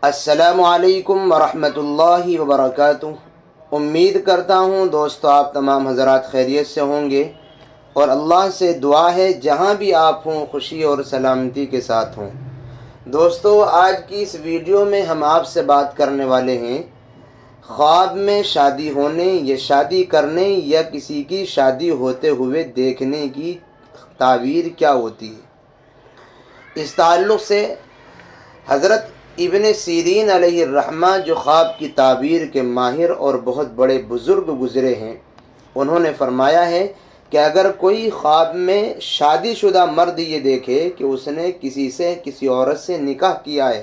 السلام علیکم ورحمۃ اللہ وبرکاتہ۔ امید کرتا ہوں دوستو آپ تمام حضرات خیریت سے ہوں گے، اور اللہ سے دعا ہے جہاں بھی آپ ہوں خوشی اور سلامتی کے ساتھ ہوں۔ دوستو آج کی اس ویڈیو میں ہم آپ سے بات کرنے والے ہیں خواب میں شادی ہونے یا شادی کرنے یا کسی کی شادی ہوتے ہوئے دیکھنے کی تعبیر کیا ہوتی ہے۔ اس تعلق سے حضرت ابن سیرین علیہ الرحمہ جو خواب کی تعبیر کے ماہر اور بہت بڑے بزرگ گزرے ہیں، انہوں نے فرمایا ہے کہ اگر کوئی خواب میں شادی شدہ مرد یہ دیکھے کہ اس نے کسی عورت سے نکاح کیا ہے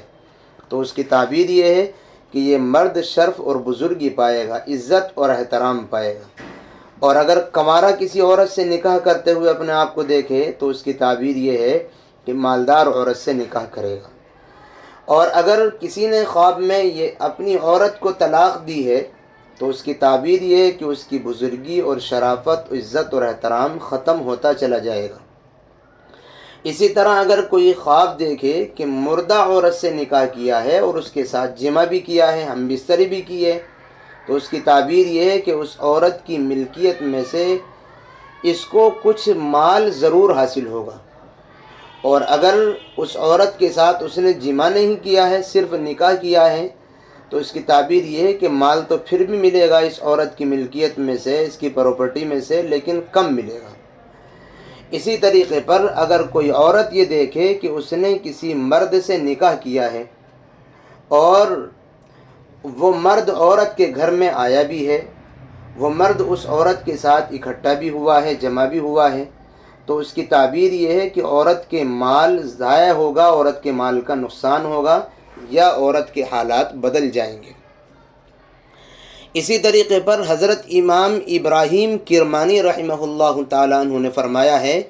تو اس کی تعبیر یہ ہے کہ یہ مرد شرف اور بزرگی پائے گا، عزت اور احترام پائے گا۔ اور اگر کنوارا کسی عورت سے نکاح کرتے ہوئے اپنے آپ کو دیکھے تو اس کی تعبیر یہ ہے کہ مالدار عورت سے نکاح کرے گا۔ اور اگر کسی نے خواب میں یہ اپنی عورت کو طلاق دی ہے تو اس کی تعبیر یہ ہے کہ اس کی بزرگی اور شرافت، عزت اور احترام ختم ہوتا چلا جائے گا۔ اسی طرح اگر کوئی خواب دیکھے کہ مردہ عورت سے نکاح کیا ہے اور اس کے ساتھ جمع بھی کیا ہے، ہم بستری بھی کی ہے، تو اس کی تعبیر یہ ہے کہ اس عورت کی ملکیت میں سے اس کو کچھ مال ضرور حاصل ہوگا۔ اور اگر اس عورت کے ساتھ اس نے جمع نہیں کیا ہے، صرف نکاح کیا ہے، تو اس کی تعبیر یہ ہے کہ مال تو پھر بھی ملے گا اس عورت کی ملکیت میں سے، اس کی پراپرٹی میں سے، لیکن کم ملے گا۔ اسی طریقے پر اگر کوئی عورت یہ دیکھے کہ اس نے کسی مرد سے نکاح کیا ہے اور وہ مرد عورت کے گھر میں آیا بھی ہے، وہ مرد اس عورت کے ساتھ اکٹھا بھی ہوا ہے، جمع بھی ہوا ہے، تو اس کی تعبیر یہ ہے کہ عورت کے مال ضائع ہوگا، عورت کے مال کا نقصان ہوگا، یا عورت کے حالات بدل جائیں گے۔ اسی طریقے پر حضرت امام ابراہیم کرمانی رحمہ اللہ تعالیٰ عنہ نے فرمایا ہے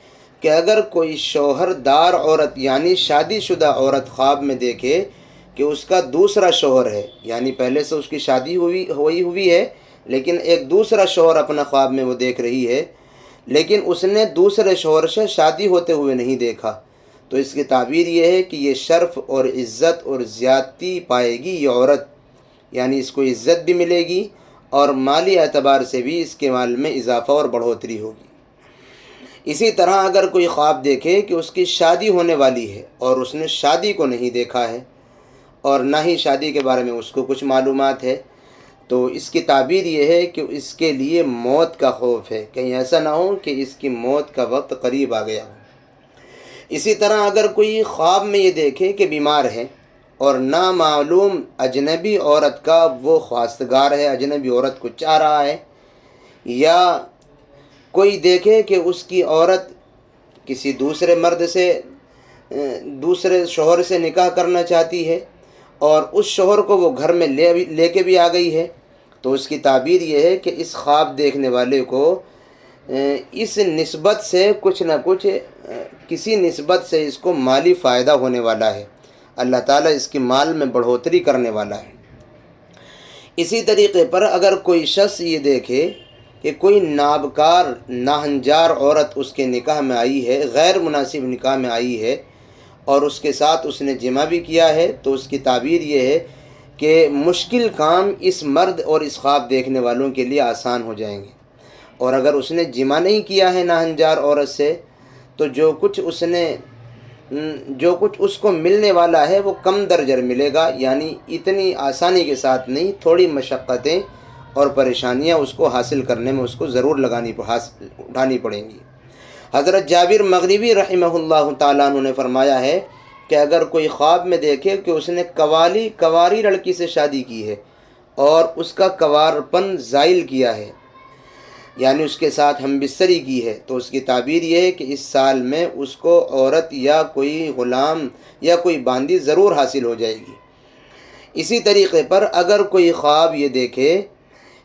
کہ اگر کوئی شوہر دار عورت یعنی شادی شدہ عورت خواب میں دیکھے کہ اس کا دوسرا شوہر ہے، یعنی پہلے سے اس کی شادی ہوئی ہے لیکن ایک دوسرا شوہر اپنا خواب میں وہ دیکھ رہی ہے، لیکن اس نے دوسرے شوہر سے شادی ہوتے ہوئے نہیں دیکھا، تو اس کی تعبیر یہ ہے کہ یہ شرف اور عزت اور زیادتی پائے گی یہ عورت، یعنی اس کو عزت بھی ملے گی اور مالی اعتبار سے بھی اس کے مال میں اضافہ اور بڑھوتری ہوگی۔ اسی طرح اگر کوئی خواب دیکھے کہ اس کی شادی ہونے والی ہے اور اس نے شادی کو نہیں دیکھا ہے اور نہ ہی شادی کے بارے میں اس کو کچھ معلومات ہے، تو اس کی تعبیر یہ ہے کہ اس کے لیے موت کا خوف ہے، کہیں ایسا نہ ہو کہ اس کی موت کا وقت قریب آ گیا ہو۔ اسی طرح اگر کوئی خواب میں یہ دیکھے کہ بیمار ہے اور نامعلوم اجنبی عورت کا وہ خواستگار ہے، اجنبی عورت کو چاہ رہا ہے، یا کوئی دیکھے کہ اس کی عورت کسی دوسرے مرد سے، دوسرے شوہر سے نکاح کرنا چاہتی ہے اور اس شوہر کو وہ گھر میں لے کے بھی آ گئی ہے، تو اس کی تعبیر یہ ہے کہ اس خواب دیکھنے والے کو اس نسبت سے کچھ نہ کچھ، کسی نسبت سے اس کو مالی فائدہ ہونے والا ہے، اللہ تعالیٰ اس کی مال میں بڑھوتری کرنے والا ہے۔ اسی طریقے پر اگر کوئی شخص یہ دیکھے کہ کوئی نابکار ناہنجار عورت اس کے نکاح میں آئی ہے، غیر مناسب نکاح میں آئی ہے اور اس کے ساتھ اس نے جمع بھی کیا ہے، تو اس کی تعبیر یہ ہے کہ مشکل کام اس مرد اور اس خواب دیکھنے والوں کے لیے آسان ہو جائیں گے۔ اور اگر اس نے جمع نہیں کیا ہے ناہنجار عورت سے، تو جو کچھ اس کو ملنے والا ہے وہ کم درجر ملے گا، یعنی اتنی آسانی کے ساتھ نہیں، تھوڑی مشقتیں اور پریشانیاں اس کو حاصل کرنے میں اس کو ضرور اٹھانی پڑیں گی۔ حضرت جابر مغربی رحمہ اللہ تعالیٰ عنہ نے فرمایا ہے کہ اگر کوئی خواب میں دیکھے کہ اس نے کواری لڑکی سے شادی کی ہے اور اس کا کوارپن زائل کیا ہے، یعنی اس کے ساتھ ہم بستری کی ہے، تو اس کی تعبیر یہ ہے کہ اس سال میں اس کو عورت یا کوئی غلام یا کوئی باندی ضرور حاصل ہو جائے گی۔ اسی طریقے پر اگر کوئی خواب یہ دیکھے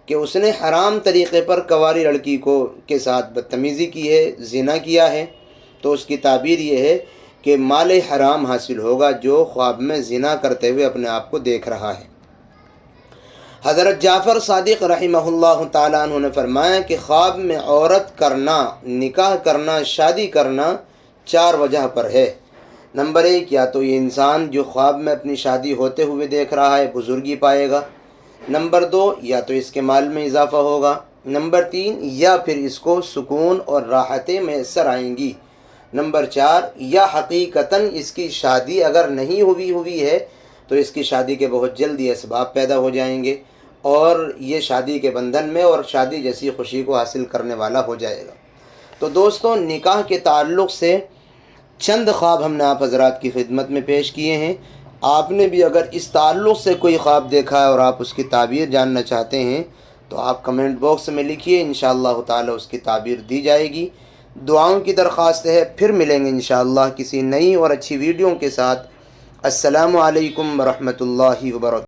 کہ اس نے حرام طریقے پر کواری لڑکی کے ساتھ بدتمیزی کی ہے، زنا کیا ہے، تو اس کی تعبیر یہ ہے کہ مال حرام حاصل ہوگا جو خواب میں زنا کرتے ہوئے اپنے آپ کو دیکھ رہا ہے۔ حضرت جعفر صادق رحمہ اللہ تعالیٰ عنہ نے فرمایا کہ خواب میں عورت کرنا، نکاح کرنا، شادی کرنا 4 وجہ پر ہے۔ نمبر 1، یا تو یہ انسان جو خواب میں اپنی شادی ہوتے ہوئے دیکھ رہا ہے بزرگی پائے گا۔ نمبر 2، یا تو اس کے مال میں اضافہ ہوگا۔ نمبر 3، یا پھر اس کو سکون اور راحتیں میسر آئیں گی۔ نمبر 4، یا حقیقتاً اس کی شادی اگر نہیں ہوئی ہے تو اس کی شادی کے بہت جلد یہ اسباب پیدا ہو جائیں گے اور یہ شادی کے بندھن میں اور شادی جیسی خوشی کو حاصل کرنے والا ہو جائے گا۔ تو دوستوں، نکاح کے تعلق سے چند خواب ہم نے آپ حضرات کی خدمت میں پیش کیے ہیں۔ آپ نے بھی اگر اس تعلق سے کوئی خواب دیکھا ہے اور آپ اس کی تعبیر جاننا چاہتے ہیں تو آپ کمنٹ باکس میں لکھیے، انشاءاللہ تعالی اس کی تعبیر دی جائے گی۔ دعاؤں کی درخواست ہے، پھر ملیں گے انشاءاللہ کسی نئی اور اچھی ویڈیو کے ساتھ۔ السلام علیکم ورحمۃ اللہ وبرکاتہ۔